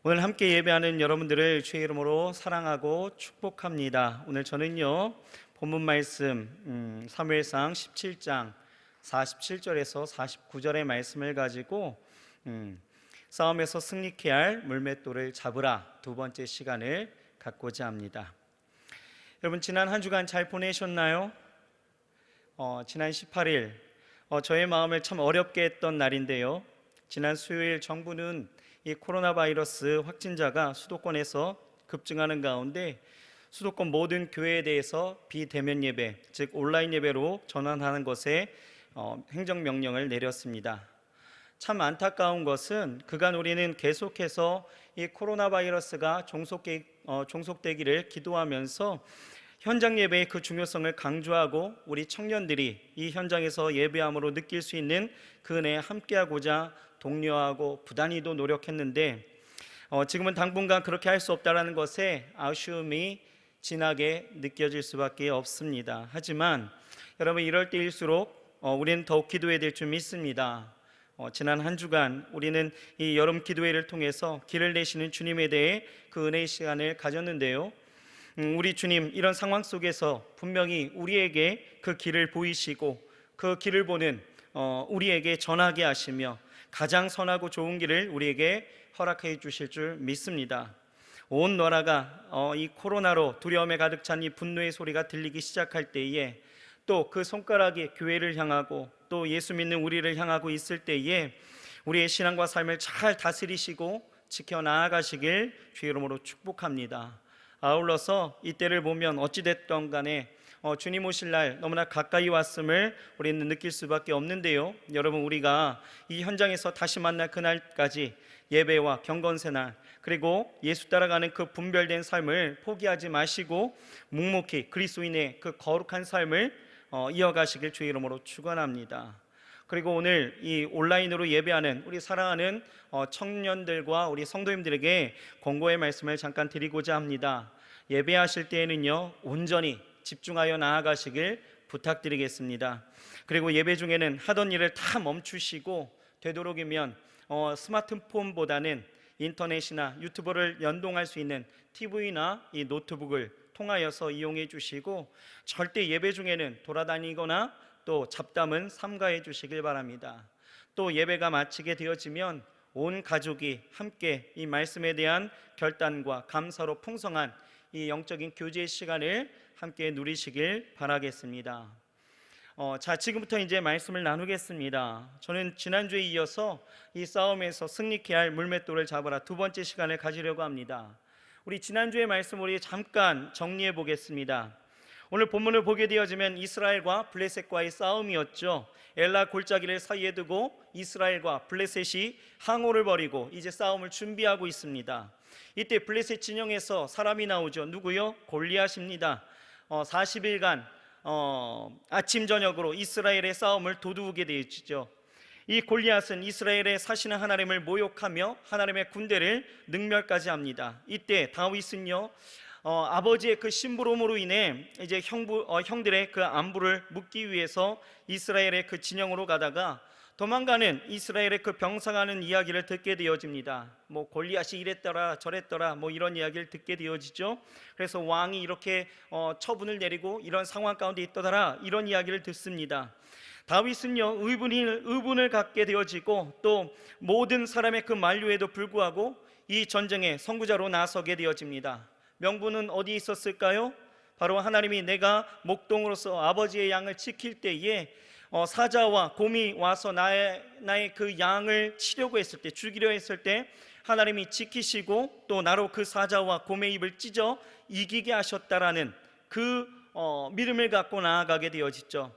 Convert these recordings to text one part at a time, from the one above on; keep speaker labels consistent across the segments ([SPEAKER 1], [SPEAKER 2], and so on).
[SPEAKER 1] 오늘 함께 예배하는 여러분들을 주의 이름으로 사랑하고 축복합니다. 오늘 저는요 본문 말씀 사무엘상 17장 47절에서 49절의 말씀을 가지고 싸움에서 승리케 할 물맷돌을 잡으라 두 번째 시간을 갖고자 합니다. 여러분, 지난 한 주간 잘 보내셨나요? 지난 18일 저의 마음을 참 어렵게 했던 날인데요, 지난 수요일 정부는 이 코로나 바이러스 확진자가 수도권에서 급증하는 가운데 수도권 모든 교회에 대해서 비대면 예배, 즉 온라인 예배로 전환하는 것에 행정명령을 내렸습니다. 참 안타까운 것은 그간 우리는 계속해서 이 코로나 바이러스가 종속되기를 기도하면서 현장 예배의 그 중요성을 강조하고 우리 청년들이 이 현장에서 예배함으로 느낄 수 있는 그 은혜에 함께하고자 독려하고 부단히도 노력했는데 지금은 당분간 그렇게 할 수 없다는 것에 아쉬움이 진하게 느껴질 수밖에 없습니다. 하지만 여러분, 이럴 때일수록 우리는 더욱 기도해야 될 줄 믿습니다. 지난 한 주간 우리는 이 여름 기도회를 통해서 길을 내시는 주님에 대해 그 은혜의 시간을 가졌는데요, 우리 주님 이런 상황 속에서 분명히 우리에게 그 길을 보이시고 그 길을 보는 우리에게 전하게 하시며 가장 선하고 좋은 길을 우리에게 허락해 주실 줄 믿습니다. 온 나라가 이 코로나로 두려움에 가득 찬 이 분노의 소리가 들리기 시작할 때에, 또 그 손가락이 교회를 향하고 또 예수 믿는 우리를 향하고 있을 때에 우리의 신앙과 삶을 잘 다스리시고 지켜나가시길 주의 이름으로 축복합니다. 아울러서 이때를 보면 어찌됐던 간에 주님 오실 날 너무나 가까이 왔음을 우리는 느낄 수밖에 없는데요, 여러분, 우리가 이 현장에서 다시 만날 그날까지 예배와 경건새날, 그리고 예수 따라가는 그 분별된 삶을 포기하지 마시고 묵묵히 그리스도인의 그 거룩한 삶을 이어가시길 주의 이름으로 축원합니다. 그리고 오늘 이 온라인으로 예배하는 우리 사랑하는 청년들과 우리 성도님들에게 권고의 말씀을 잠깐 드리고자 합니다. 예배하실 때에는요 온전히 집중하여 나아가시길 부탁드리겠습니다. 그리고 예배 중에는 하던 일을 다 멈추시고 되도록이면 스마트폰보다는 인터넷이나 유튜브를 연동할 수 있는 TV나 이 노트북을 통하여서 이용해 주시고, 절대 예배 중에는 돌아다니거나 또 잡담은 삼가해 주시길 바랍니다. 또 예배가 마치게 되어지면 온 가족이 함께 이 말씀에 대한 결단과 감사로 풍성한 이 영적인 교제의 시간을 함께 누리시길 바라겠습니다. 자, 지금부터 이제 말씀을 나누겠습니다. 저는 지난주에 이어서 이 싸움에서 승리케 할 물맷돌을 잡아라 두 번째 시간을 가지려고 합니다. 우리 지난주의 말씀 우리 잠깐 정리해 보겠습니다. 오늘 본문을 보게 되어지면 이스라엘과 블레셋과의 싸움이었죠. 엘라 골짜기를 사이에 두고 이스라엘과 블레셋이 항호를 벌이고 이제 싸움을 준비하고 있습니다. 이때 블레셋 진영에서 사람이 나오죠. 누구요? 골리앗입니다. 40일간 아침 저녁으로 이스라엘의 싸움을 도두게 되어지죠. 이 골리앗은 이스라엘의 사시는 하나님을 모욕하며 하나님의 군대를 능멸까지 합니다. 이때 다윗은요 아버지의 그 심부름으로 인해 이제 형들의 그 안부를 묻기 위해서 이스라엘의 그 진영으로 가다가 도망가는 이스라엘의 그 병상하는 이야기를 듣게 되어집니다. 뭐 골리앗이 이랬더라 저랬더라 뭐 이런 이야기를 듣게 되어지죠. 그래서 왕이 이렇게 처분을 내리고 이런 상황 가운데 있더라 이런 이야기를 듣습니다. 다윗은요 의분을 갖게 되어지고 또 모든 사람의 그 만류에도 불구하고 이 전쟁의 선구자로 나서게 되어집니다. 명분은 어디 있었을까요? 바로 하나님이 내가 목동으로서 아버지의 양을 지킬 때에 사자와 곰이 와서 나의 그 양을 치려고 했을 때, 죽이려 했을 때 하나님이 지키시고 또 나로 그 사자와 곰의 입을 찢어 이기게 하셨다라는 그 믿음을 갖고 나아가게 되어지죠.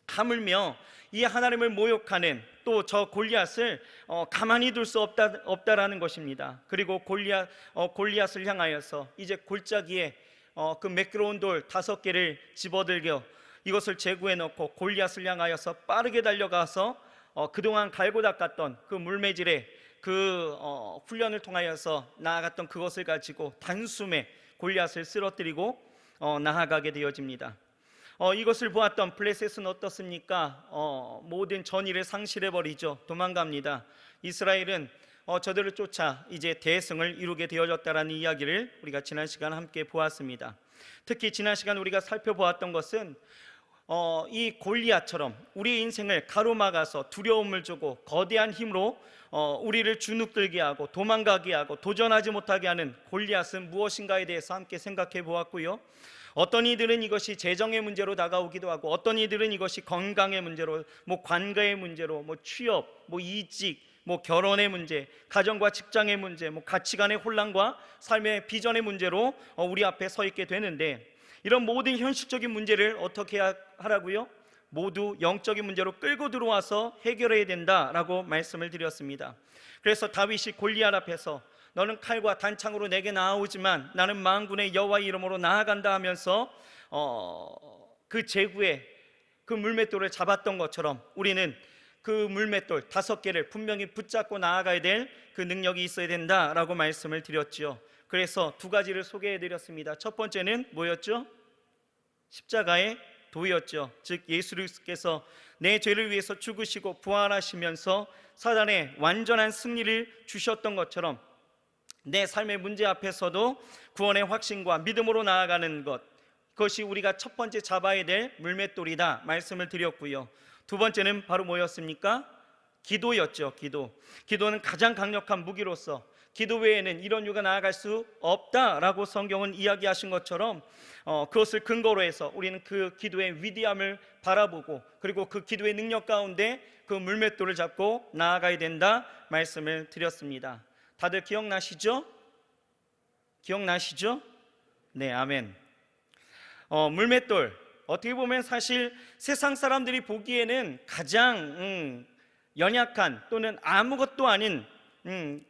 [SPEAKER 1] 하물며 이 하나님을 모욕하는 또 저 골리앗을 가만히 둘 수 없다라는 것입니다. 그리고 골리앗을 향하여서 이제 골짜기에 그 매끄러운 돌 5개를 집어들겨 이것을 제구해 놓고 골리앗을 향하여서 빠르게 달려가서 그동안 갈고 닦았던 그 물매질에 그 훈련을 통하여서 나아갔던 그것을 가지고 단숨에 골리앗을 쓰러뜨리고 나아가게 되어집니다. 이것을 보았던 블레셋은 어떻습니까? 모든 전의를 상실해버리죠. 도망갑니다. 이스라엘은 저들을 쫓아 이제 대승을 이루게 되어졌다라는 이야기를 우리가 지난 시간 함께 보았습니다. 특히 지난 시간 우리가 살펴보았던 것은 이 골리앗처럼 우리의 인생을 가로막아서 두려움을 주고 거대한 힘으로 우리를 주눅들게 하고 도망가게 하고 도전하지 못하게 하는 골리앗은 무엇인가에 대해서 함께 생각해 보았고요. 어떤 이들은 이것이 재정의 문제로 다가오기도 하고, 어떤 이들은 이것이 건강의 문제로, 관계의 문제로, 취업, 이직, 결혼의 문제, 가정과 직장의 문제, 가치관의 혼란과 삶의 비전의 문제로 우리 앞에 서 있게 되는데, 이런 모든 현실적인 문제를 어떻게 하라고요? 모두 영적인 문제로 끌고 들어와서 해결해야 된다라고 말씀을 드렸습니다. 그래서 다윗이 골리앗 앞에서 너는 칼과 단창으로 내게 나아오지만 나는 만군의 여호와의 이름으로 나아간다 하면서 그 제구에 그 물맷돌을 잡았던 것처럼 우리는 그 물맷돌 5개를 분명히 붙잡고 나아가야 될 그 능력이 있어야 된다라고 말씀을 드렸죠. 그래서 2가지를 소개해 드렸습니다. 첫 번째는 뭐였죠? 십자가의 도였죠. 즉 예수님께서 내 죄를 위해서 죽으시고 부활하시면서 사단의 완전한 승리를 주셨던 것처럼 내 삶의 문제 앞에서도 구원의 확신과 믿음으로 나아가는 것, 그것이 우리가 첫 번째 잡아야 될 물맷돌이다 말씀을 드렸고요. 2번째는 바로 뭐였습니까? 기도였죠. 기도는 가장 강력한 무기로서 기도 외에는 이런 이유가 나아갈 수 없다라고 성경은 이야기하신 것처럼 그것을 근거로 해서 우리는 그 기도의 위대함을 바라보고, 그리고 그 기도의 능력 가운데 그 물맷돌을 잡고 나아가야 된다 말씀을 드렸습니다. 다들 기억나시죠? 네, 아멘. 물맷돌, 어떻게 보면 사실 세상 사람들이 보기에는 가장 연약한 또는 아무것도 아닌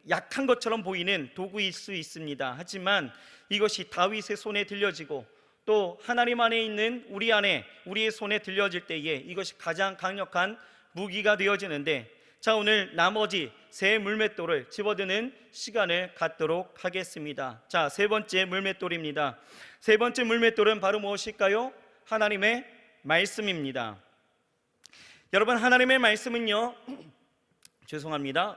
[SPEAKER 1] 약한 것처럼 보이는 도구일 수 있습니다. 하지만 이것이 다윗의 손에 들려지고 또 하나님 안에 있는 우리의 손에 들려질 때에 이것이 가장 강력한 무기가 되어지는데, 자, 오늘 나머지 3 물맷돌을 집어드는 시간을 갖도록 하겠습니다. 자, 3번째 물맷돌입니다. 3번째 물맷돌은 바로 무엇일까요? 하나님의 말씀입니다. 여러분, 하나님의 말씀은요,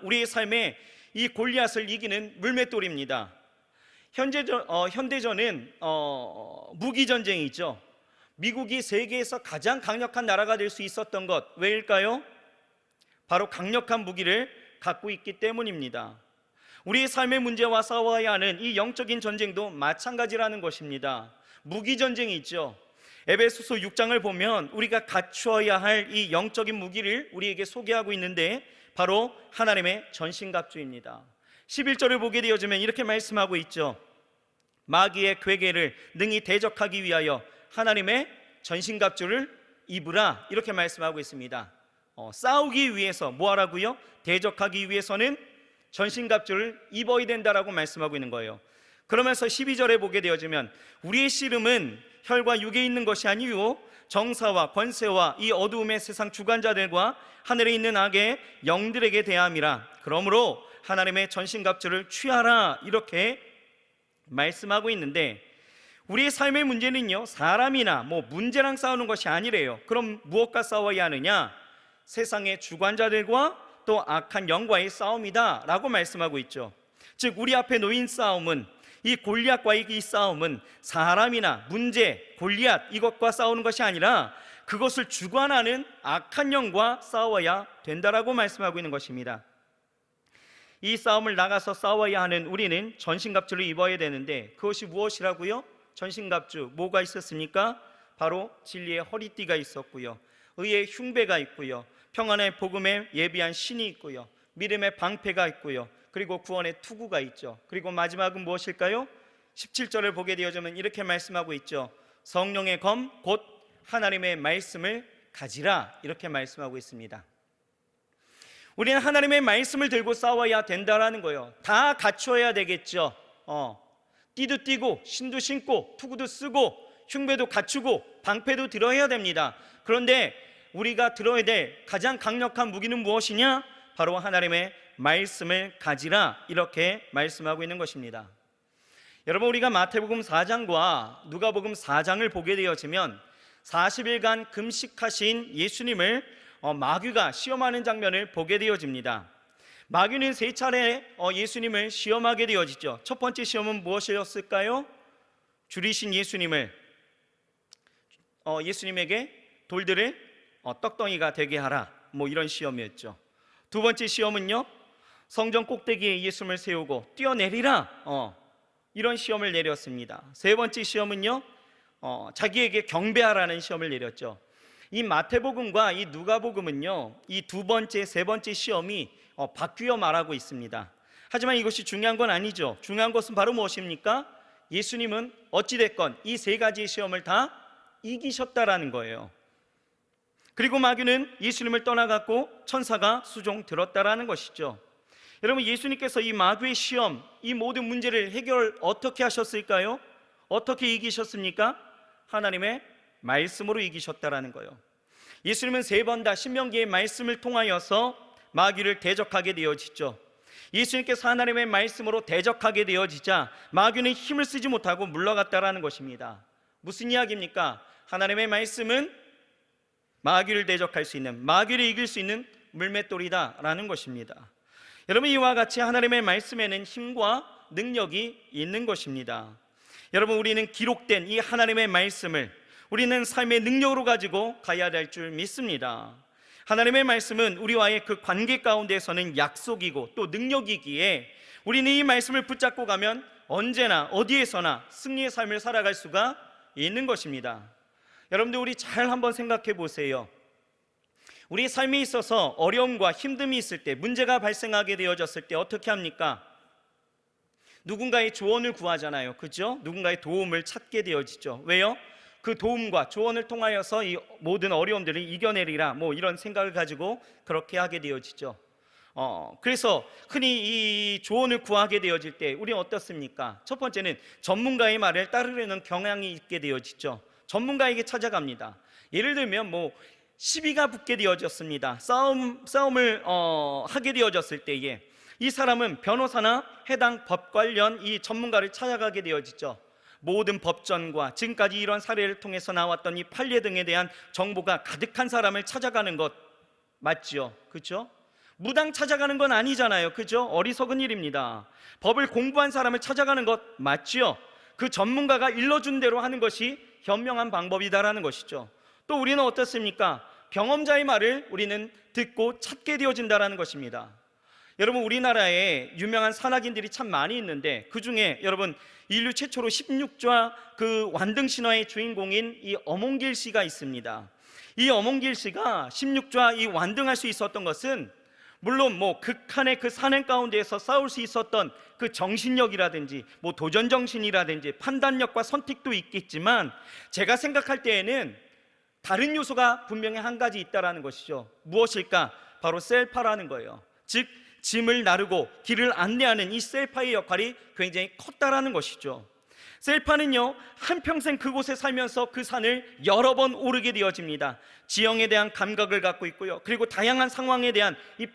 [SPEAKER 1] 우리의 삶에 이 골리앗을 이기는 물맷돌입니다. 현대전은 무기전쟁이죠. 미국이 세계에서 가장 강력한 나라가 될 수 있었던 것, 왜일까요? 바로 강력한 무기를 갖고 있기 때문입니다. 우리의 삶의 문제와 싸워야 하는 이 영적인 전쟁도 마찬가지라는 것입니다. 무기전쟁이죠. 에베소서 6장을 보면 우리가 갖추어야 할 이 영적인 무기를 우리에게 소개하고 있는데 바로 하나님의 전신갑주입니다. 11절을 보게 되어지면 이렇게 말씀하고 있죠. 마귀의 괴계를 능히 대적하기 위하여 하나님의 전신갑주를 입으라, 이렇게 말씀하고 있습니다. 싸우기 위해서 뭐 하라고요? 대적하기 위해서는 전신갑주를 입어야 된다라고 말씀하고 있는 거예요. 그러면서 12절에 보게 되어지면 우리의 씨름은 혈과 육에 있는 것이 아니요 정사와 권세와 이 어두움의 세상 주관자들과 하늘에 있는 악의 영들에게 대함이라. 그러므로 하나님의 전신갑주를 취하라, 이렇게 말씀하고 있는데, 우리의 삶의 문제는요, 사람이나 문제랑 싸우는 것이 아니래요. 그럼 무엇과 싸워야 하느냐? 세상의 주관자들과 또 악한 영과의 싸움이다 라고 말씀하고 있죠. 즉 우리 앞에 놓인 싸움은, 이 골리앗과의 이 싸움은 사람이나 문제, 골리앗 이것과 싸우는 것이 아니라 그것을 주관하는 악한 영과 싸워야 된다라고 말씀하고 있는 것입니다. 이 싸움을 나가서 싸워야 하는 우리는 전신갑주를 입어야 되는데, 그것이 무엇이라고요? 전신갑주, 뭐가 있었습니까? 바로 진리의 허리띠가 있었고요, 의의 흉배가 있고요, 평안의 복음에 예비한 신이 있고요, 믿음의 방패가 있고요, 그리고 구원의 투구가 있죠. 그리고 마지막은 무엇일까요? 17절을 보게 되어지면 이렇게 말씀하고 있죠. 성령의 검 곧 하나님의 말씀을 가지라, 이렇게 말씀하고 있습니다. 우리는 하나님의 말씀을 들고 싸워야 된다라는 거예요. 다 갖춰야 되겠죠. 띠도 띠고 신도 신고 투구도 쓰고 흉배도 갖추고 방패도 들어야 됩니다. 그런데 우리가 들어야 될 가장 강력한 무기는 무엇이냐? 바로 하나님의 말씀을 가지라, 이렇게 말씀하고 있는 것입니다. 여러분, 우리가 마태복음 4장과 누가복음 4장을 보게 되어지면 40일간 금식하신 예수님을 마귀가 시험하는 장면을 보게 되어집니다. 마귀는 세 차례 예수님을 시험하게 되어지죠. 첫 번째 시험은 무엇이었을까요? 줄이신 예수님에게 돌들을 떡덩이가 되게 하라, 뭐 이런 시험이었죠. 두 번째 시험은요, 성전 꼭대기에 예수님을 세우고 뛰어내리라, 이런 시험을 내렸습니다. 세 번째 시험은요, 자기에게 경배하라는 시험을 내렸죠. 이 마태복음과 이 누가복음은요, 이 두 번째, 세 번째 시험이 바뀌어 말하고 있습니다. 하지만 이것이 중요한 건 아니죠. 중요한 것은 바로 무엇입니까? 예수님은 어찌됐건 이 세 가지의 시험을 다 이기셨다라는 거예요. 그리고 마귀는 예수님을 떠나갔고 천사가 수종 들었다라는 것이죠. 여러분, 예수님께서 이 마귀의 시험, 이 모든 문제를 해결 어떻게 하셨을까요? 어떻게 이기셨습니까? 하나님의 말씀으로 이기셨다라는 거예요. 예수님은 세 번 다 신명기의 말씀을 통하여서 마귀를 대적하게 되어지죠. 예수님께서 하나님의 말씀으로 대적하게 되어지자 마귀는 힘을 쓰지 못하고 물러갔다라는 것입니다. 무슨 이야기입니까? 하나님의 말씀은 마귀를 대적할 수 있는, 마귀를 이길 수 있는 물맷돌이다라는 것입니다. 여러분, 이와 같이 하나님의 말씀에는 힘과 능력이 있는 것입니다. 여러분, 우리는 기록된 이 하나님의 말씀을 우리는 삶의 능력으로 가지고 가야 될 줄 믿습니다. 하나님의 말씀은 우리와의 그 관계 가운데서는 약속이고 또 능력이기에 우리는 이 말씀을 붙잡고 가면 언제나 어디에서나 승리의 삶을 살아갈 수가 있는 것입니다. 여러분들, 우리 잘 한번 생각해 보세요. 우리 삶에 있어서 어려움과 힘듦이 있을 때, 문제가 발생하게 되어졌을 때 어떻게 합니까? 누군가의 조언을 구하잖아요. 그죠? 누군가의 도움을 찾게 되어지죠. 왜요? 그 도움과 조언을 통하여서 이 모든 어려움들을 이겨내리라, 뭐 이런 생각을 가지고 그렇게 하게 되어지죠. 그래서 흔히 이 조언을 구하게 되어질 때 우리는 어떻습니까? 첫 번째는 전문가의 말을 따르려는 경향이 있게 되어지죠. 전문가에게 찾아갑니다. 예를 들면 시비가 붙게 되어졌습니다. 싸움을 하게 되어졌을 때에 이 사람은 변호사나 해당 법 관련 이 전문가를 찾아가게 되어지죠. 모든 법전과 지금까지 이런 사례를 통해서 나왔던 이 판례 등에 대한 정보가 가득한 사람을 찾아가는 것 맞죠? 그렇죠? 무당 찾아가는 건 아니잖아요. 그죠? 어리석은 일입니다. 법을 공부한 사람을 찾아가는 것 맞죠? 그 전문가가 일러준 대로 하는 것이 현명한 방법이다라는 것이죠. 또 우리는 어떻습니까? 경험자의 말을 우리는 듣고 찾게 되어진다라는 것입니다. 여러분, 우리나라에 유명한 산악인들이 참 많이 있는데 그 중에 여러분, 인류 최초로 16좌 그 완등신화의 주인공인 이 어몽길 씨가 있습니다. 이 어몽길 씨가 16좌 이 완등할 수 있었던 것은 물론 극한의 그 산행 가운데에서 싸울 수 있었던 그 정신력이라든지 도전 정신이라든지 판단력과 선택도 있겠지만, 제가 생각할 때에는 다른 요소가 분명히 한 가지 있다라는 것이죠. 무엇일까? 바로 셀파라는 거예요. 즉 짐을 나르고 길을 안내하는 이 셀파의 역할이 굉장히 컸다라는 것이죠. 셀파는요, 한평생 그곳에 살면서 그 산을 여러 번 오르게 되어집니다. 지형에 대한 감각을 갖고 있고요, 그리고 다양한 상황에 대한 이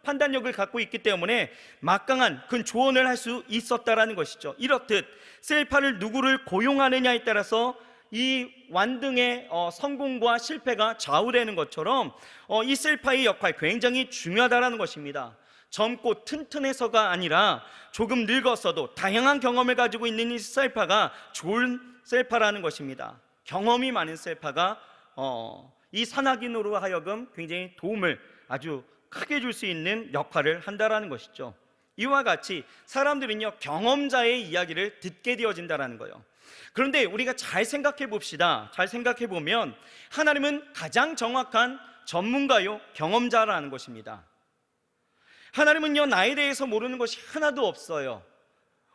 [SPEAKER 1] 판단력을 갖고 있기 때문에 막강한 그 조언을 할 수 있었다라는 것이죠. 이렇듯 셀파를 누구를 고용하느냐에 따라서 이 완등의 성공과 실패가 좌우되는 것처럼 이 셀파의 역할 굉장히 중요하다라는 것입니다. 젊고 튼튼해서가 아니라 조금 늙었어도 다양한 경험을 가지고 있는 이 셀파가 좋은 셀파라는 것입니다. 경험이 많은 셀파가 이 산악인으로 하여금 굉장히 도움을 아주 크게 줄 수 있는 역할을 한다라는 것이죠. 이와 같이 사람들은요, 경험자의 이야기를 듣게 되어진다라는 거예요. 그런데 우리가 잘 생각해 봅시다. 잘 생각해 보면 하나님은 가장 정확한 전문가요, 경험자라는 것입니다. 하나님은요, 나에 대해서 모르는 것이 하나도 없어요.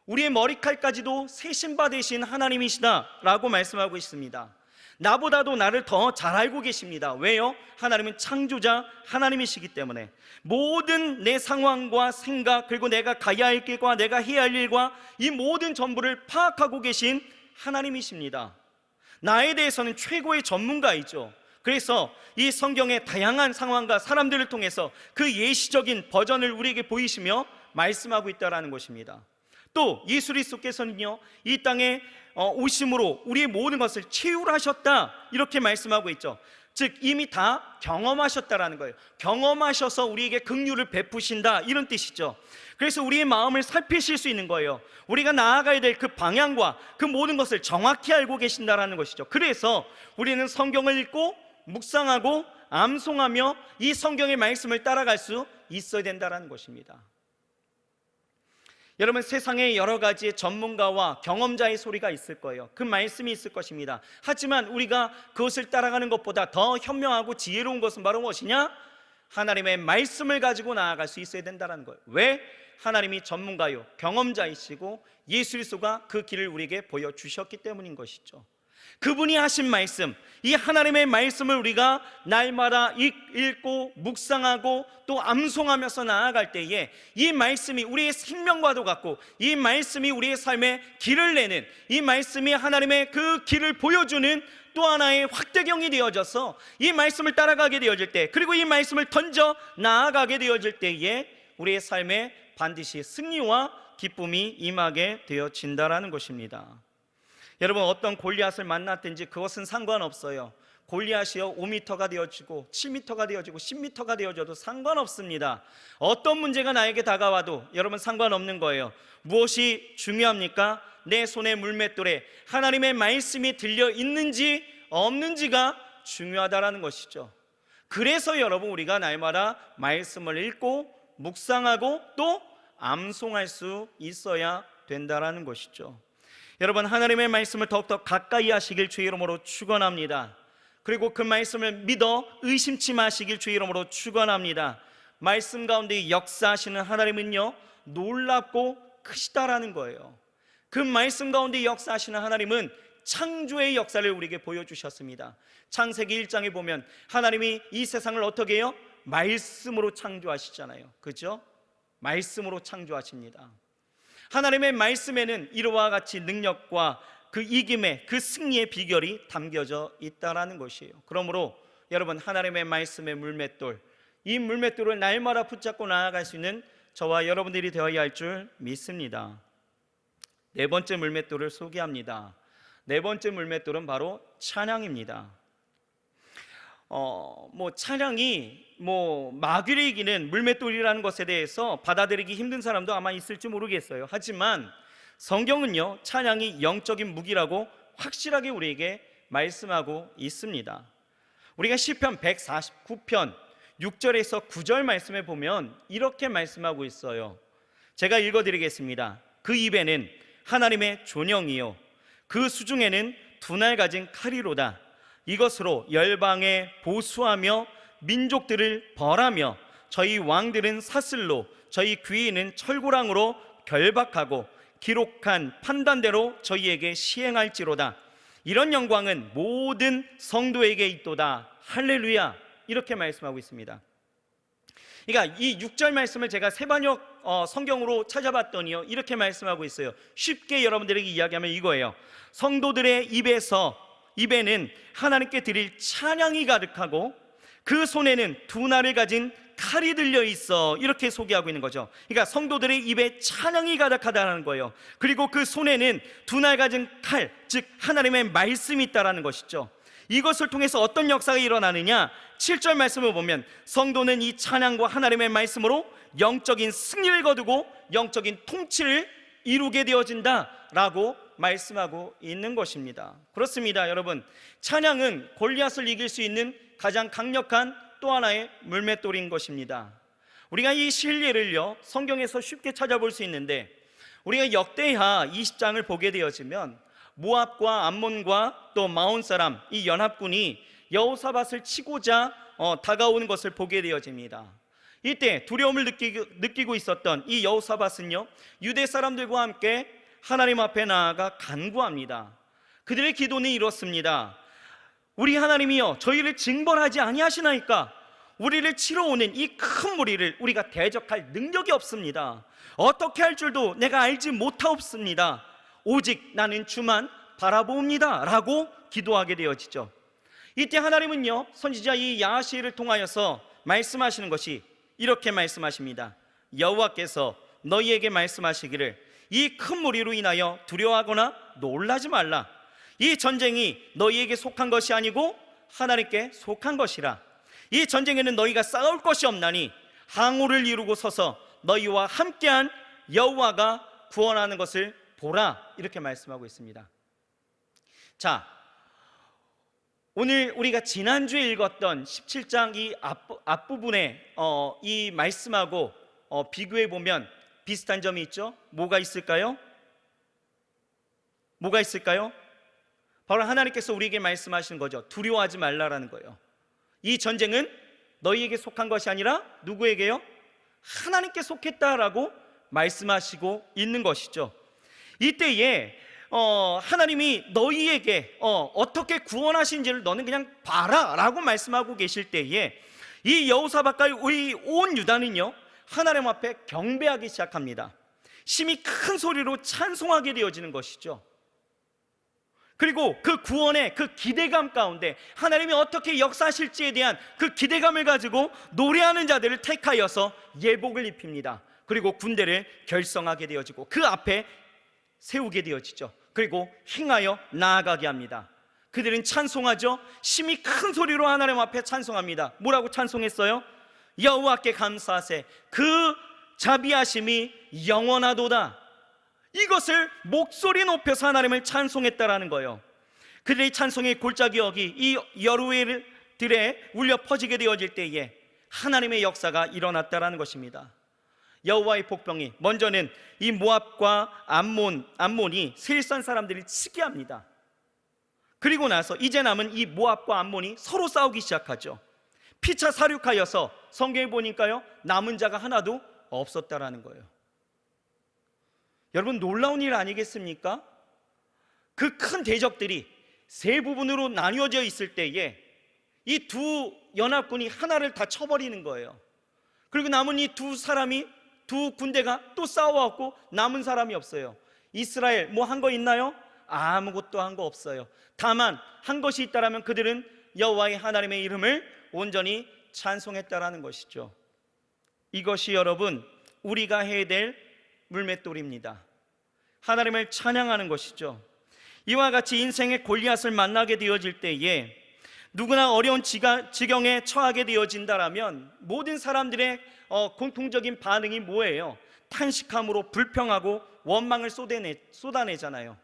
[SPEAKER 1] 우리의 머리칼까지도 세신 바 되신 하나님이시다라고 말씀하고 있습니다. 나보다도 나를 더 잘 알고 계십니다. 왜요? 하나님은 창조자 하나님이시기 때문에 모든 내 상황과 생각, 그리고 내가 가야 할 길과 내가 해야 할 일과 이 모든 전부를 파악하고 계신 하나님이십니다. 나에 대해서는 최고의 전문가이죠. 그래서 이 성경의 다양한 상황과 사람들을 통해서 그 예시적인 버전을 우리에게 보이시며 말씀하고 있다는 것입니다. 또 예수 그리스도께서는요, 이 땅에 오심으로 우리의 모든 것을 치유하셨다, 이렇게 말씀하고 있죠. 즉 이미 다 경험하셨다라는 거예요. 경험하셔서 우리에게 긍휼을 베푸신다, 이런 뜻이죠. 그래서 우리의 마음을 살피실 수 있는 거예요. 우리가 나아가야 될 그 방향과 그 모든 것을 정확히 알고 계신다라는 것이죠. 그래서 우리는 성경을 읽고 묵상하고 암송하며 이 성경의 말씀을 따라갈 수 있어야 된다는 것입니다. 여러분, 세상에 여러 가지의 전문가와 경험자의 소리가 있을 거예요. 그 말씀이 있을 것입니다. 하지만 우리가 그것을 따라가는 것보다 더 현명하고 지혜로운 것은 바로 무엇이냐? 하나님의 말씀을 가지고 나아갈 수 있어야 된다는 거예요. 왜? 하나님이 전문가요, 경험자이시고 예수 그리스도가 그 길을 우리에게 보여주셨기 때문인 것이죠. 그분이 하신 말씀, 이 하나님의 말씀을 우리가 날마다 읽고 묵상하고 또 암송하면서 나아갈 때에 이 말씀이 우리의 생명과도 같고, 이 말씀이 우리의 삶에 길을 내는, 이 말씀이 하나님의 그 길을 보여주는 또 하나의 확대경이 되어져서 이 말씀을 따라가게 되어질 때, 그리고 이 말씀을 던져 나아가게 되어질 때에 우리의 삶에 반드시 승리와 기쁨이 임하게 되어진다라는 것입니다. 여러분, 어떤 골리앗을 만났든지 그것은 상관없어요. 골리앗이요 5m가 되어지고 7m가 되어지고 10m가 되어져도 상관없습니다. 어떤 문제가 나에게 다가와도 여러분 상관없는 거예요. 무엇이 중요합니까? 내 손의 물맷돌에 하나님의 말씀이 들려 있는지 없는지가 중요하다라는 것이죠. 그래서 여러분, 우리가 날마다 말씀을 읽고 묵상하고 또 암송할 수 있어야 된다라는 것이죠. 여러분, 하나님의 말씀을 더욱더 가까이 하시길 주의 이름으로 축원합니다. 그리고 그 말씀을 믿어 의심치 마시길 주의 이름으로 축원합니다. 말씀 가운데 역사하시는 하나님은요 놀랍고 크시다라는 거예요. 그 말씀 가운데 역사하시는 하나님은 창조의 역사를 우리에게 보여주셨습니다. 창세기 1장에 보면 하나님이 이 세상을 어떻게 해요? 말씀으로 창조하시잖아요. 그죠? 말씀으로 창조하십니다. 하나님의 말씀에는 이와 같이 능력과 그 이김의, 그 승리의 비결이 담겨져 있다라는 것이에요. 그러므로 여러분, 하나님의 말씀의 물맷돌, 이 물맷돌을 날마다 붙잡고 나아갈 수 있는 저와 여러분들이 되어야 할 줄 믿습니다. 네 번째 물맷돌을 소개합니다. 네 번째 물맷돌은 바로 찬양입니다. 찬양이 마귀를 이기는 물맷돌이라는 것에 대해서 받아들이기 힘든 사람도 아마 있을지 모르겠어요. 하지만 성경은요 찬양이 영적인 무기라고 확실하게 우리에게 말씀하고 있습니다. 우리가 시편 149편 6절에서 9절 말씀에 보면 이렇게 말씀하고 있어요. 제가 읽어드리겠습니다. 그 입에는 하나님의 존영이요 그 수중에는 두 날 가진 칼이로다. 이것으로 열방에 보수하며 민족들을 벌하며 저희 왕들은 사슬로 저희 귀인은 철고랑으로 결박하고 기록한 판단대로 저희에게 시행할지로다. 이런 영광은 모든 성도에게 있도다. 할렐루야. 이렇게 말씀하고 있습니다. 그러니까 이 6절 말씀을 제가 세번역 성경으로 찾아봤더니요 이렇게 말씀하고 있어요. 쉽게 여러분들에게 이야기하면 이거예요. 성도들의 입에는 하나님께 드릴 찬양이 가득하고 그 손에는 두 날을 가진 칼이 들려 있어. 이렇게 소개하고 있는 거죠. 그러니까 성도들의 입에 찬양이 가득하다는 거예요. 그리고 그 손에는 두 날 가진 칼, 즉 하나님의 말씀이 있다라는 것이죠. 이것을 통해서 어떤 역사가 일어나느냐? 7절 말씀을 보면 성도는 이 찬양과 하나님의 말씀으로 영적인 승리를 거두고 영적인 통치를 이루게 되어진다라고 말씀하고 있는 것입니다. 그렇습니다. 여러분, 찬양은 골리앗을 이길 수 있는 가장 강력한 또 하나의 물맷돌인 것입니다. 우리가 이 실례를요 성경에서 쉽게 찾아볼 수 있는데, 우리가 역대하 20장을 보게 되어지면 모압과 암몬과 또 마온 사람 이 연합군이 여호사밧을 치고자 다가오는 것을 보게 되어집니다. 이때 두려움을 느끼고 있었던 이 여호사밧은요 유대 사람들과 함께 하나님 앞에 나아가 간구합니다. 그들의 기도는 이렇습니다. 우리 하나님이여 저희를 징벌하지 아니하시나이까? 우리를 치러 오는 이 큰 무리를 우리가 대적할 능력이 없습니다. 어떻게 할 줄도 내가 알지 못하옵습니다. 오직 나는 주만 바라봅니다 라고 기도하게 되어지죠. 이때 하나님은요 선지자 이 야하시엘을 통하여서 말씀하시는 것이 이렇게 말씀하십니다. 여호와께서 너희에게 말씀하시기를 이 큰 무리로 인하여 두려워하거나 놀라지 말라. 이 전쟁이 너희에게 속한 것이 아니고 하나님께 속한 것이라. 이 전쟁에는 너희가 싸울 것이 없나니 항우를 이루고 서서 너희와 함께한 여호와가 구원하는 것을 보라. 이렇게 말씀하고 있습니다. 자, 오늘 우리가 지난주에 읽었던 17장 이 앞부분에 이 말씀하고 비교해 보면 비슷한 점이 있죠. 뭐가 있을까요? 뭐가 있을까요? 바로 하나님께서 우리에게 말씀하시는 거죠. 두려워하지 말라라는 거예요. 이 전쟁은 너희에게 속한 것이 아니라 누구에게요? 하나님께 속했다라고 말씀하시고 있는 것이죠. 이때에 하나님이 너희에게 어떻게 구원하신지를 너는 그냥 봐라 라고 말씀하고 계실 때에 이 여호사밧과 온 유다는요, 하나님 앞에 경배하기 시작합니다. 심히 큰 소리로 찬송하게 되어지는 것이죠. 그리고 그 구원의 그 기대감 가운데 하나님이 어떻게 역사하실지에 대한 그 기대감을 가지고 노래하는 자들을 택하여서 예복을 입힙니다. 그리고 군대를 결성하게 되어지고 그 앞에 세우게 되어지죠. 그리고 행하여 나아가게 합니다. 그들은 찬송하죠. 심히 큰 소리로 하나님 앞에 찬송합니다. 뭐라고 찬송했어요? 여호와께 감사하세, 그 자비하심이 영원하도다. 이것을 목소리 높여서 하나님을 찬송했다라는 거예요. 그들의 찬송의 골짜기 여기 이 여루엘들에 울려 퍼지게 되어질 때에 하나님의 역사가 일어났다라는 것입니다. 여호와의 복병이 먼저는 이 모압과 암몬이 세일산 사람들을 치게 합니다. 그리고 나서 이제 남은 이 모압과 암몬이 서로 싸우기 시작하죠. 피차 사륙하여서 성경에 보니까요, 남은 자가 하나도 없었다라는 거예요. 여러분, 놀라운 일 아니겠습니까? 그 큰 대적들이 세 부분으로 나뉘어져 있을 때에 이 두 연합군이 하나를 다 쳐버리는 거예요. 그리고 남은 이 두 군대가 또 싸워왔고 남은 사람이 없어요. 이스라엘 뭐 한 거 있나요? 아무것도 한 거 없어요. 다만 한 것이 있다라면 그들은 여호와의 하나님의 이름을 온전히 찬송했다라는 것이죠. 이것이 여러분 우리가 해야 될 물맷돌입니다. 하나님을 찬양하는 것이죠. 이와 같이 인생의 골리앗을 만나게 되어질 때에 누구나 어려운 지경에 처하게 되어진다라면 모든 사람들의 공통적인 반응이 뭐예요? 탄식함으로 불평하고 원망을 쏟아내잖아요.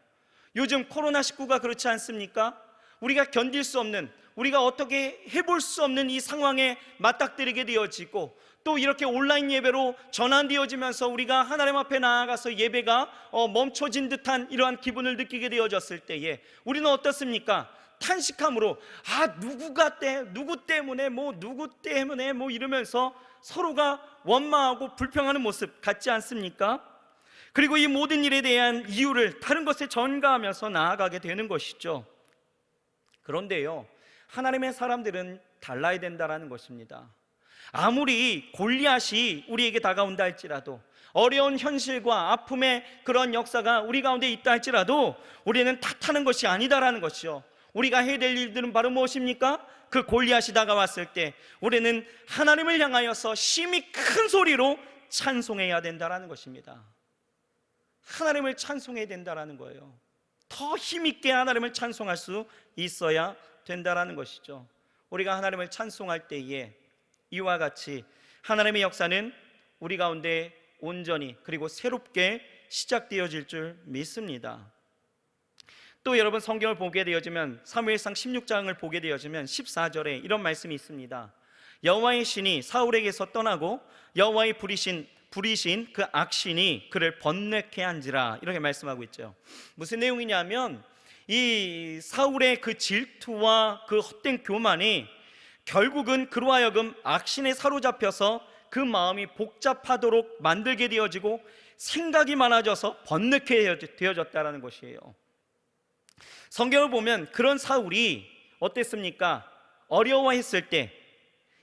[SPEAKER 1] 요즘 코로나19가 그렇지 않습니까? 우리가 견딜 수 없는, 우리가 어떻게 해볼 수 없는 이 상황에 맞닥뜨리게 되어지고 또 이렇게 온라인 예배로 전환되어지면서 우리가 하나님 앞에 나아가서 예배가 멈춰진 듯한 이러한 기분을 느끼게 되어졌을 때에 우리는 어떻습니까? 탄식함으로 누구 때문에 이러면서 서로가 원망하고 불평하는 모습 같지 않습니까? 그리고 이 모든 일에 대한 이유를 다른 것에 전가하면서 나아가게 되는 것이죠. 그런데요, 하나님의 사람들은 달라야 된다는 것입니다. 아무리 골리앗이 우리에게 다가온다 할지라도, 어려운 현실과 아픔의 그런 역사가 우리 가운데 있다 할지라도 우리는 탓하는 것이 아니다라는 것이죠. 우리가 해야 될 일들은 바로 무엇입니까? 그 골리앗이 다가왔을 때 우리는 하나님을 향하여서 심히 큰 소리로 찬송해야 된다라는 것입니다. 하나님을 찬송해야 된다라는 거예요. 더 힘있게 하나님을 찬송할 수 있어야 된다라는 것이죠. 우리가 하나님을 찬송할 때에 이와 같이 하나님의 역사는 우리 가운데 온전히 그리고 새롭게 시작되어질 줄 믿습니다. 또 여러분 성경을 보게 되어지면 사무엘상 16장을 보게 되어지면 14절에 이런 말씀이 있습니다. 여호와의 신이 사울에게서 떠나고 여호와의 부리신 그 악신이 그를 번뇌케 한지라, 이렇게 말씀하고 있죠. 무슨 내용이냐면 이 사울의 그 질투와 그 헛된 교만이 결국은 그로 하여금 악신에 사로잡혀서 그 마음이 복잡하도록 만들게 되어지고 생각이 많아져서 번뇌케 되어졌다는 것이에요. 성경을 보면 그런 사울이 어땠습니까? 어려워했을 때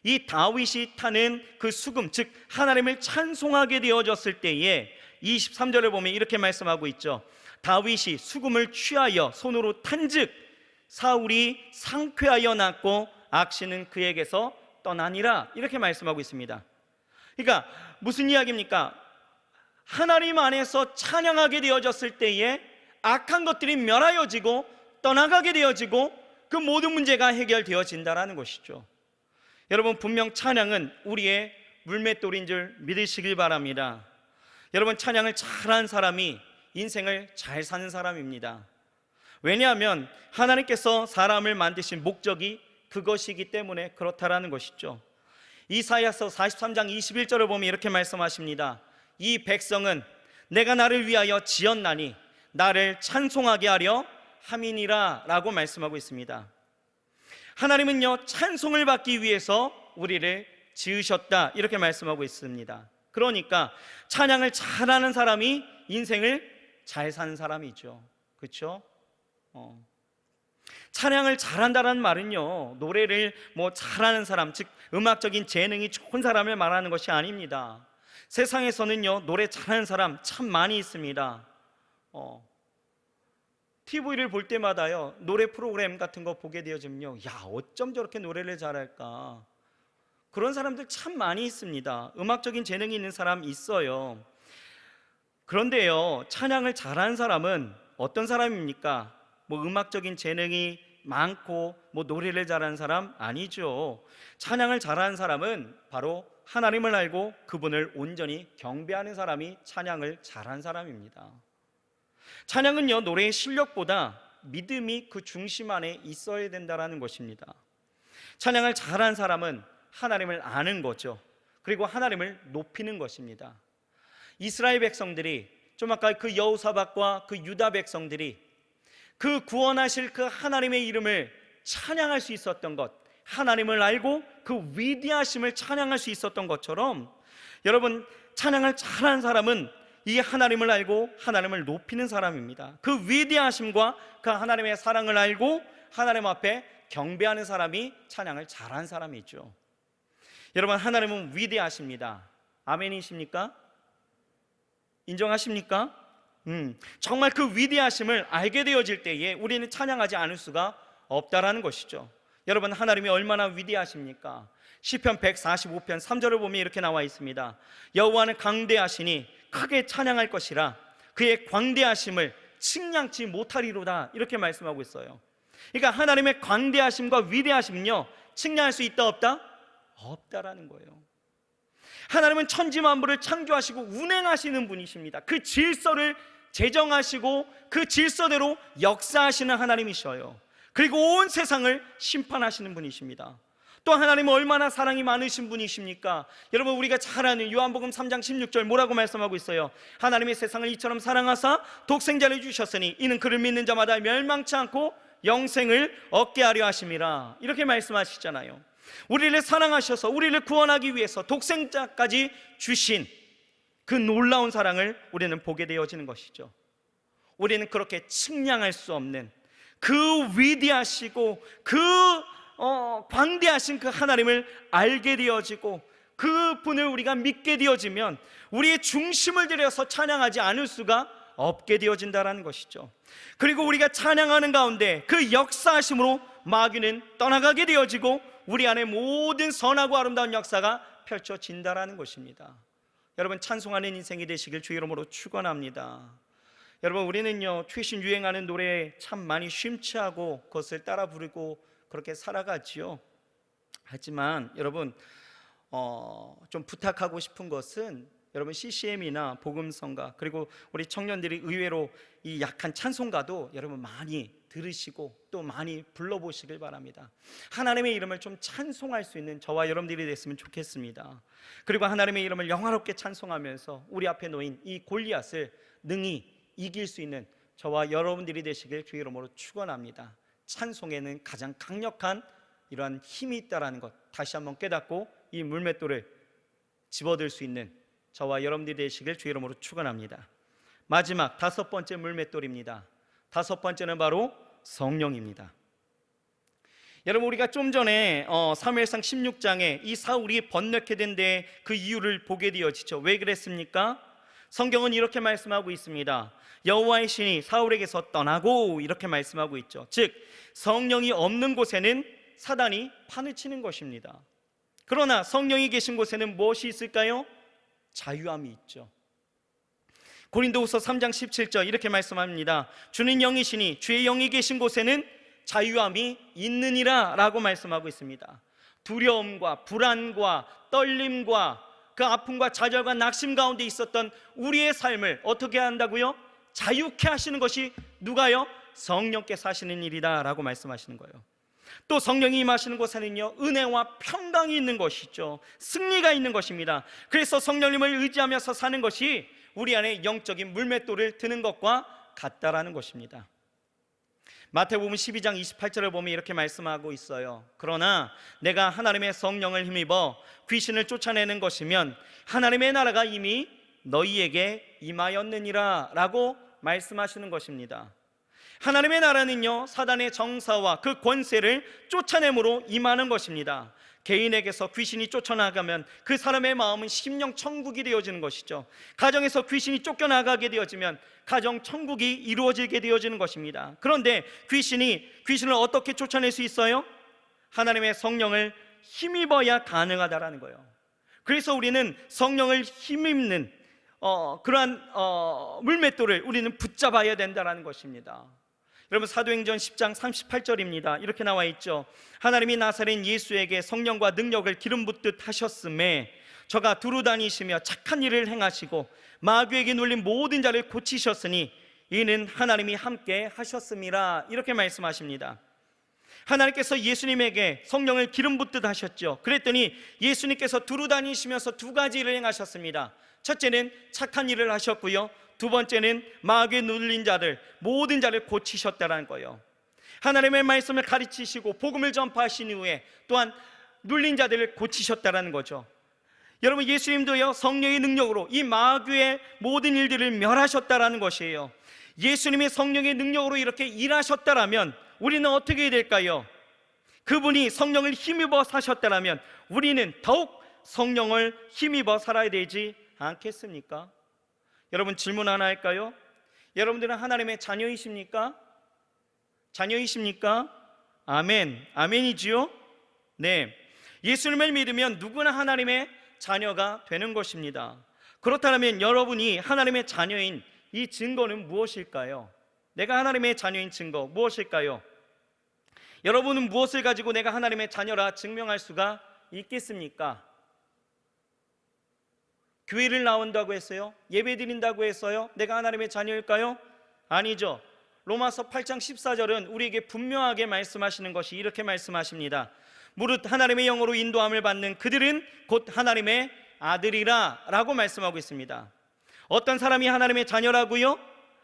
[SPEAKER 1] 이 다윗이 타는 그 수금, 즉 하나님을 찬송하게 되어졌을 때에 23절을 보면 이렇게 말씀하고 있죠. 다윗이 수금을 취하여 손으로 탄즉 사울이 상쾌하여 났고 악신은 그에게서 떠나니라, 이렇게 말씀하고 있습니다. 그러니까 무슨 이야기입니까? 하나님 안에서 찬양하게 되어졌을 때에 악한 것들이 멸하여지고 떠나가게 되어지고 그 모든 문제가 해결되어진다라는 것이죠. 여러분, 분명 찬양은 우리의 물맷돌인 줄 믿으시길 바랍니다. 여러분, 찬양을 잘하는 사람이 인생을 잘 사는 사람입니다. 왜냐하면 하나님께서 사람을 만드신 목적이 그것이기 때문에 그렇다라는 것이죠. 이사야서 43장 21절을 보면 이렇게 말씀하십니다. 이 백성은 내가 나를 위하여 지었나니 나를 찬송하게 하려 함이니라 라고 말씀하고 있습니다. 하나님은요, 찬송을 받기 위해서 우리를 지으셨다 이렇게 말씀하고 있습니다. 그러니까 찬양을 잘하는 사람이 인생을 잘 사는 사람이죠. 그렇죠? 찬양을 잘한다는 말은요, 노래를 잘하는 사람, 즉 음악적인 재능이 좋은 사람을 말하는 것이 아닙니다. 세상에서는요, 노래 잘하는 사람 참 많이 있습니다. TV를 볼 때마다요, 노래 프로그램 같은 거 보게 되어지면요, 야, 어쩜 저렇게 노래를 잘할까? 그런 사람들 참 많이 있습니다. 음악적인 재능이 있는 사람 있어요. 그런데요, 찬양을 잘하는 사람은 어떤 사람입니까? 음악적인 재능이 많고 노래를 잘하는 사람 아니죠. 찬양을 잘하는 사람은 바로 하나님을 알고 그분을 온전히 경배하는 사람이 찬양을 잘하는 사람입니다. 찬양은요, 노래의 실력보다 믿음이 그 중심 안에 있어야 된다는 것입니다. 찬양을 잘하는 사람은 하나님을 아는 거죠. 그리고 하나님을 높이는 것입니다. 이스라엘 백성들이, 좀 아까 그 여호사밧과 그 유다 백성들이 그 구원하실 그 하나님의 이름을 찬양할 수 있었던 것, 하나님을 알고 그 위대하심을 찬양할 수 있었던 것처럼, 여러분, 찬양을 잘하는 사람은 이 하나님을 알고 하나님을 높이는 사람입니다. 그 위대하심과 그 하나님의 사랑을 알고 하나님 앞에 경배하는 사람이 찬양을 잘하는 사람이죠. 여러분, 하나님은 위대하십니다. 아멘이십니까? 인정하십니까? 정말 그 위대하심을 알게 되어질 때에 우리는 찬양하지 않을 수가 없다라는 것이죠. 여러분, 하나님이 얼마나 위대하십니까? 시편 145편 3절을 보면 이렇게 나와 있습니다. 여호와는 강대하시니 크게 찬양할 것이라 그의 광대하심을 측량치 못하리로다 이렇게 말씀하고 있어요. 그러니까 하나님의 광대하심과 위대하심은요, 측량할 수 있다 없다? 없다라는 거예요. 하나님은 천지만물을 창조하시고 운행하시는 분이십니다. 그 질서를 제정하시고 그 질서대로 역사하시는 하나님이셔요. 그리고 온 세상을 심판하시는 분이십니다. 또 하나님은 얼마나 사랑이 많으신 분이십니까? 여러분, 우리가 잘 아는 요한복음 3장 16절 뭐라고 말씀하고 있어요? 하나님의 세상을 이처럼 사랑하사 독생자를 주셨으니 이는 그를 믿는 자마다 멸망치 않고 영생을 얻게 하려 하심이라 이렇게 말씀하시잖아요. 우리를 사랑하셔서 우리를 구원하기 위해서 독생자까지 주신 그 놀라운 사랑을 우리는 보게 되어지는 것이죠. 우리는 그렇게 측량할 수 없는 그 위대하시고 그 광대하신 그 하나님을 알게 되어지고 그 분을 우리가 믿게 되어지면 우리의 중심을 들여서 찬양하지 않을 수가 없게 되어진다는 것이죠. 그리고 우리가 찬양하는 가운데 그 역사하심으로 마귀는 떠나가게 되어지고 우리 안에 모든 선하고 아름다운 역사가 펼쳐진다는 것입니다. 여러분, 찬송하는 인생이 되시길 주 이름으로 축원합니다. 여러분, 우리는요, 최신 유행하는 노래에 참 많이 심취하고 그것을 따라 부르고 그렇게 살아가지요. 하지만 여러분, 좀 부탁하고 싶은 것은 여러분, CCM이나 복음성가 그리고 우리 청년들이 의외로 이 약한 찬송가도 여러분 많이 들으시고 또 많이 불러보시길 바랍니다. 하나님의 이름을 좀 찬송할 수 있는 저와 여러분들이 됐으면 좋겠습니다. 그리고 하나님의 이름을 영화롭게 찬송하면서 우리 앞에 놓인 이 골리앗을 능히 이길 수 있는 저와 여러분들이 되시길 주 이름으로 축원합니다. 찬송에는 가장 강력한 이러한 힘이 있다는 것 다시 한번 깨닫고 이 물맷돌을 집어들 수 있는 저와 여러분들이 되시길 주 이름으로 축원합니다. 마지막 다섯 번째 물맷돌입니다. 다섯 번째는 바로 성령입니다. 여러분, 우리가 좀 전에 사무엘상 16장에 이 사울이 번뇌케 된 데 그 이유를 보게 되어지죠. 왜 그랬습니까? 성경은 이렇게 말씀하고 있습니다. 여호와의 신이 사울에게서 떠나고 이렇게 말씀하고 있죠. 즉 성령이 없는 곳에는 사단이 판을 치는 것입니다. 그러나 성령이 계신 곳에는 무엇이 있을까요? 자유함이 있죠. 고린도후서 3장 17절 이렇게 말씀합니다. 주는 영이시니 주의 영이 계신 곳에는 자유함이 있느니라 라고 말씀하고 있습니다. 두려움과 불안과 떨림과 그 아픔과 좌절과 낙심 가운데 있었던 우리의 삶을 어떻게 한다고요? 자유케 하시는 것이 누가요? 성령께서 하시는 일이다 라고 말씀하시는 거예요. 또 성령이 임하시는 곳에는요, 은혜와 평강이 있는 것이죠. 승리가 있는 것입니다. 그래서 성령님을 의지하면서 사는 것이 우리 안에 영적인 물맷돌을 드는 것과 같다라는 것입니다. 마태복음 12장 28절을 보면 이렇게 말씀하고 있어요. 그러나 내가 하나님의 성령을 힘입어 귀신을 쫓아내는 것이면 하나님의 나라가 이미 너희에게 임하였느니라 라고 말씀하시는 것입니다. 하나님의 나라는요, 사단의 정사와 그 권세를 쫓아내므로 임하는 것입니다. 개인에게서 귀신이 쫓아나가면 그 사람의 마음은 심령 천국이 되어지는 것이죠. 가정에서 귀신이 쫓겨나가게 되어지면 가정 천국이 이루어지게 되어지는 것입니다. 그런데 귀신을 어떻게 쫓아낼 수 있어요? 하나님의 성령을 힘입어야 가능하다라는 거예요. 그래서 우리는 성령을 힘입는 그러한 물맷돌을 우리는 붙잡아야 된다는 것입니다. 여러분, 사도행전 10장 38절입니다. 이렇게 나와 있죠. 하나님이 나사렛 예수에게 성령과 능력을 기름 붓듯 하셨음에 저가 두루 다니시며 착한 일을 행하시고 마귀에게 눌린 모든 자를 고치셨으니 이는 하나님이 함께 하셨음이라. 이렇게 말씀하십니다. 하나님께서 예수님에게 성령을 기름 붓듯 하셨죠. 그랬더니 예수님께서 두루 다니시면서 두 가지 일을 행하셨습니다. 첫째는 착한 일을 하셨고요, 두 번째는 마귀에 눌린 자들, 모든 자를 고치셨다는 거예요. 하나님의 말씀을 가르치시고 복음을 전파하신 이후에 또한 눌린 자들을 고치셨다는 거죠. 여러분, 예수님도요, 성령의 능력으로 이 마귀의 모든 일들을 멸하셨다는 것이에요. 예수님의 성령의 능력으로 이렇게 일하셨다라면 우리는 어떻게 될까요? 그분이 성령을 힘입어 사셨다라면 우리는 더욱 성령을 힘입어 살아야 되지 않겠습니까? 여러분, 질문 하나 할까요? 여러분들은 하나님의 자녀이십니까? 자녀이십니까? 아멘, 아멘이지요? 네, 예수님을 믿으면 누구나 하나님의 자녀가 되는 것입니다. 그렇다면 여러분이 하나님의 자녀인 이 증거는 무엇일까요? 내가 하나님의 자녀인 증거 무엇일까요? 여러분은 무엇을 가지고 내가 하나님의 자녀라 증명할 수가 있겠습니까? 교회를 나온다고 했어요? 예배 드린다고 했어요? 내가 하나님의 자녀일까요? 아니죠. 로마서 8장 14절은 우리에게 분명하게 말씀하시는 것이 이렇게 말씀하십니다. 무릇 하나님의 영으로 인도함을 받는 그들은 곧 하나님의 아들이라 라고 말씀하고 있습니다. 어떤 사람이 하나님의 자녀라고요?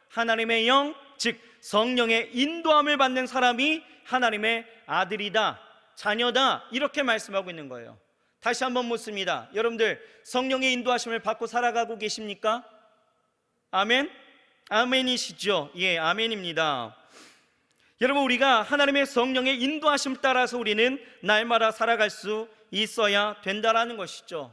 [SPEAKER 1] 하나님의 영, 즉 성령의 인도함을 받는 사람이 하나님의 아들이다, 자녀다, 이렇게 말씀하고 있는 거예요. 다시 한번 묻습니다. 여러분들 성령의 인도하심을 받고 살아가고 계십니까? 아멘? 아멘이시죠? 예, 아멘입니다. 여러분, 우리가 하나님의 성령의 인도하심 따라서 우리는 날마다 살아갈 수 있어야 된다라는 것이죠.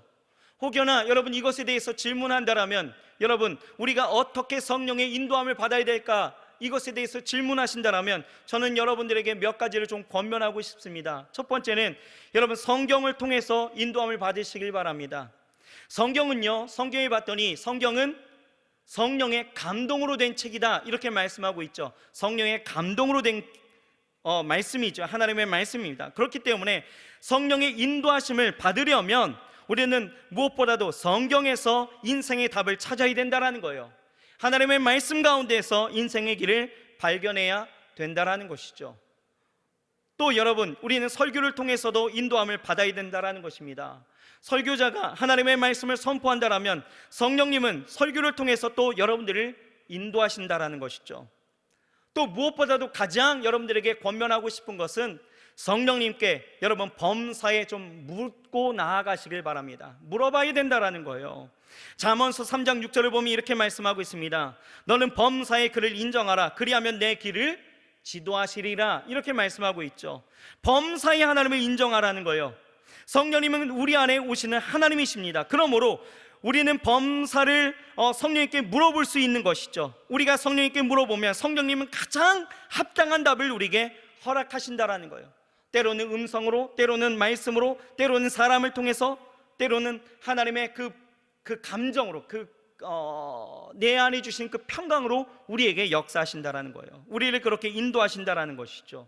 [SPEAKER 1] 혹여나 여러분 이것에 대해서 질문한다라면, 여러분 우리가 어떻게 성령의 인도함을 받아야 될까, 이것에 대해서 질문하신다라면 저는 여러분들에게 몇 가지를 좀 권면하고 싶습니다. 첫 번째는 여러분 성경을 통해서 인도함을 받으시길 바랍니다. 성경은요, 성경에 봤더니 성경은 성령의 감동으로 된 책이다, 이렇게 말씀하고 있죠. 성령의 감동으로 된 말씀이죠. 하나님의 말씀입니다. 그렇기 때문에 성령의 인도하심을 받으려면 우리는 무엇보다도 성경에서 인생의 답을 찾아야 된다는 거예요. 하나님의 말씀 가운데서 인생의 길을 발견해야 된다는 것이죠. 또 여러분, 우리는 설교를 통해서도 인도함을 받아야 된다는 것입니다. 설교자가 하나님의 말씀을 선포한다면 성령님은 설교를 통해서 또 여러분들을 인도하신다는 것이죠. 또 무엇보다도 가장 여러분들에게 권면하고 싶은 것은 성령님께 여러분 범사에 좀 묻고 나아가시길 바랍니다. 물어봐야 된다는 거예요. 잠언서 3장 6절을 보면 이렇게 말씀하고 있습니다. 너는 범사의 그를 인정하라, 그리하면 내 길을 지도하시리라, 이렇게 말씀하고 있죠. 범사의 하나님을 인정하라는 거예요. 성령님은 우리 안에 오시는 하나님이십니다. 그러므로 우리는 범사를 성령님께 물어볼 수 있는 것이죠. 우리가 성령님께 물어보면 성령님은 가장 합당한 답을 우리에게 허락하신다라는 거예요. 때로는 음성으로, 때로는 말씀으로, 때로는 사람을 통해서, 때로는 하나님의 그 감정으로, 내 안에 주신 그 평강으로 우리에게 역사하신다라는 거예요. 우리를 그렇게 인도하신다라는 것이죠.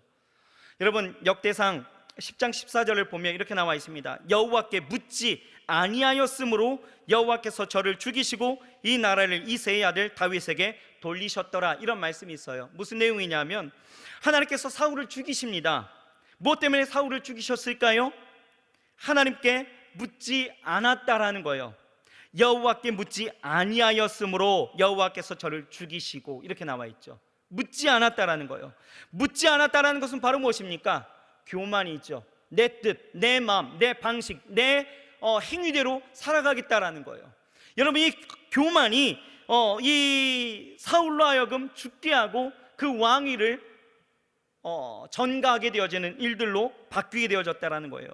[SPEAKER 1] 여러분, 역대상 10장 14절을 보면 이렇게 나와 있습니다. 여호와께 묻지 아니하였으므로 여호와께서 저를 죽이시고 이 나라를 이새의 아들 다윗에게 돌리셨더라. 이런 말씀이 있어요. 무슨 내용이냐면 하나님께서 사울을 죽이십니다. 무엇 때문에 사울을 죽이셨을까요? 하나님께 묻지 않았다라는 거예요. 여호와께 묻지 아니하였으므로 여호와께서 저를 죽이시고, 이렇게 나와 있죠. 묻지 않았다라는 거예요. 묻지 않았다라는 것은 바로 무엇입니까? 교만이죠. 내 뜻, 내 마음, 내 방식, 내 행위대로 살아가겠다라는 거예요. 여러분, 이 교만이 이 사울로 하여금 죽게 하고 그 왕위를 전가하게 되어지는 일들로 바뀌게 되어졌다라는 거예요.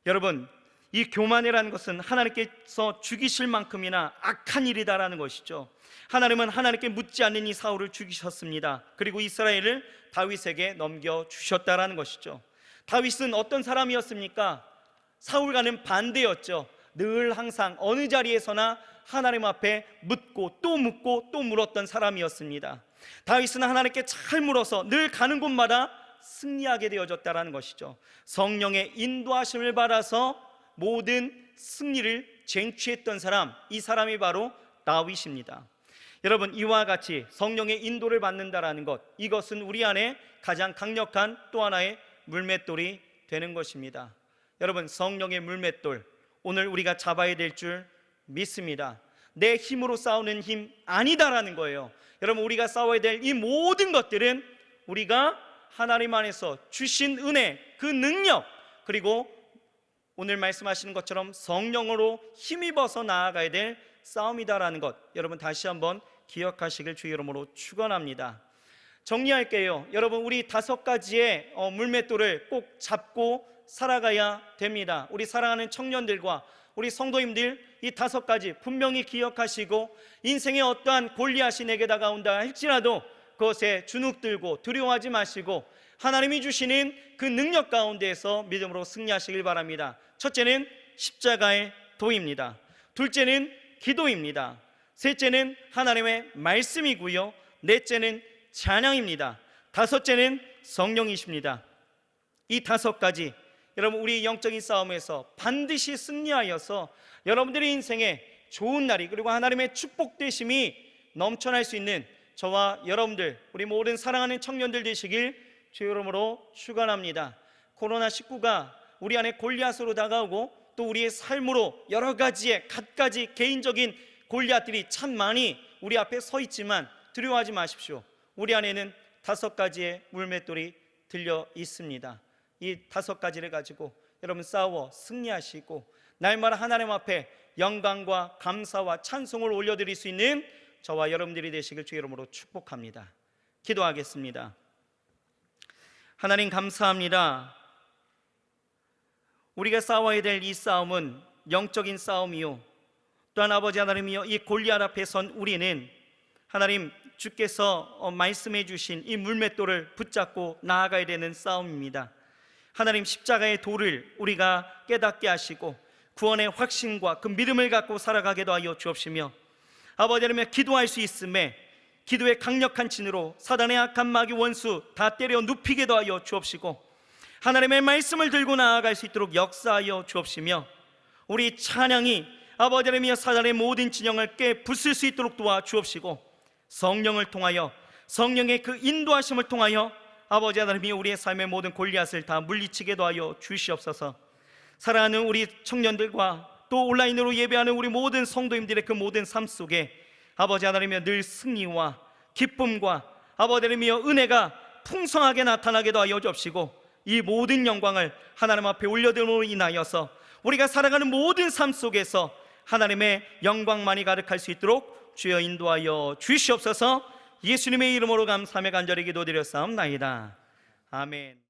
[SPEAKER 1] 여러분, 이 교만이라는 것은 하나님께서 죽이실 만큼이나 악한 일이다라는 것이죠. 하나님은 하나님께 묻지 않는 이 사울을 죽이셨습니다. 그리고 이스라엘을 다윗에게 넘겨주셨다라는 것이죠. 다윗은 어떤 사람이었습니까? 사울과는 반대였죠. 늘 항상 어느 자리에서나 하나님 앞에 묻고 또 물었던 사람이었습니다. 다윗은 하나님께 잘 물어서 늘 가는 곳마다 승리하게 되어졌다라는 것이죠. 성령의 인도하심을 받아서 모든 승리를 쟁취했던 사람, 이 사람이 바로 다윗입니다. 여러분, 이와 같이 성령의 인도를 받는다라는 것, 이것은 우리 안에 가장 강력한 또 하나의 물맷돌이 되는 것입니다. 여러분, 성령의 물맷돌, 오늘 우리가 잡아야 될 줄 믿습니다. 내 힘으로 싸우는 힘 아니다라는 거예요. 여러분, 우리가 싸워야 될 이 모든 것들은 우리가 하나님 안에서 주신 은혜, 그 능력, 그리고 오늘 말씀하시는 것처럼 성령으로 힘입어서 나아가야 될 싸움이다라는 것, 여러분 다시 한번 기억하시길 주의 이름으로 축원합니다. 정리할게요. 여러분, 우리 5가지의 물맷돌을 꼭 잡고 살아가야 됩니다. 우리 사랑하는 청년들과 우리 성도님들, 이 5가지 분명히 기억하시고, 인생의 어떠한 골리앗이 내게 다가온다 할지라도 그것에 주눅들고 두려워하지 마시고 하나님이 주시는 그 능력 가운데에서 믿음으로 승리하시길 바랍니다. 첫째는 십자가의 도입니다. 둘째는 기도입니다. 셋째는 하나님의 말씀이고요. 넷째는 찬양입니다. 다섯째는 성령이십니다. 이 5가지, 여러분, 우리 영적인 싸움에서 반드시 승리하여서 여러분들의 인생에 좋은 날이, 그리고 하나님의 축복되심이 넘쳐날 수 있는 저와 여러분들, 우리 모든 사랑하는 청년들 되시길 주의 이름으로 축원합니다. 코로나19가 우리 안에 골리앗으로 다가오고 또 우리의 삶으로 여러 가지의 갖가지 개인적인 골리앗들이 참 많이 우리 앞에 서 있지만 두려워하지 마십시오. 우리 안에는 5가지의 물맷돌이 들려 있습니다. 이 5가지를 가지고 여러분 싸워 승리하시고 날마다 하나님 앞에 영광과 감사와 찬송을 올려드릴 수 있는 저와 여러분들이 되시길 주의 이름으로 축복합니다. 기도하겠습니다. 하나님, 감사합니다. 우리가 싸워야 될 이 싸움은 영적인 싸움이요, 또한 아버지 하나님이여, 이 골리앗 앞에 선 우리는 하나님 주께서 말씀해 주신 이 물맷돌을 붙잡고 나아가야 되는 싸움입니다. 하나님, 십자가의 도를 우리가 깨닫게 하시고 구원의 확신과 그 믿음을 갖고 살아가게도 하여 주옵시며, 아버지 하나님, 기도할 수 있음에 기도의 강력한 진으로 사단의 악한 마귀 원수 다 때려 눕히게도 하여 주옵시고, 하나님의 말씀을 들고 나아갈 수 있도록 역사하여 주옵시며, 우리 찬양이 아버지 하나님 사단의 모든 진영을 깨 부술 수 있도록 도와 주옵시고, 성령을 통하여, 성령의 그 인도하심을 통하여 아버지 하나님이 우리의 삶의 모든 골리앗을 다 물리치게도 하여 주시옵소서. 사랑하는 우리 청년들과 또 온라인으로 예배하는 우리 모든 성도님들의 그 모든 삶 속에 아버지 하나님이여 늘 승리와 기쁨과 아버지 하나님이여 은혜가 풍성하게 나타나게도 하여 주옵시고, 이 모든 영광을 하나님 앞에 올려드림으로 인하여서 우리가 살아가는 모든 삶 속에서 하나님의 영광만이 가득할 수 있도록 주여 인도하여 주시옵소서. 예수님의 이름으로 감사하며 간절히 기도드렸사옵나이다. 아멘.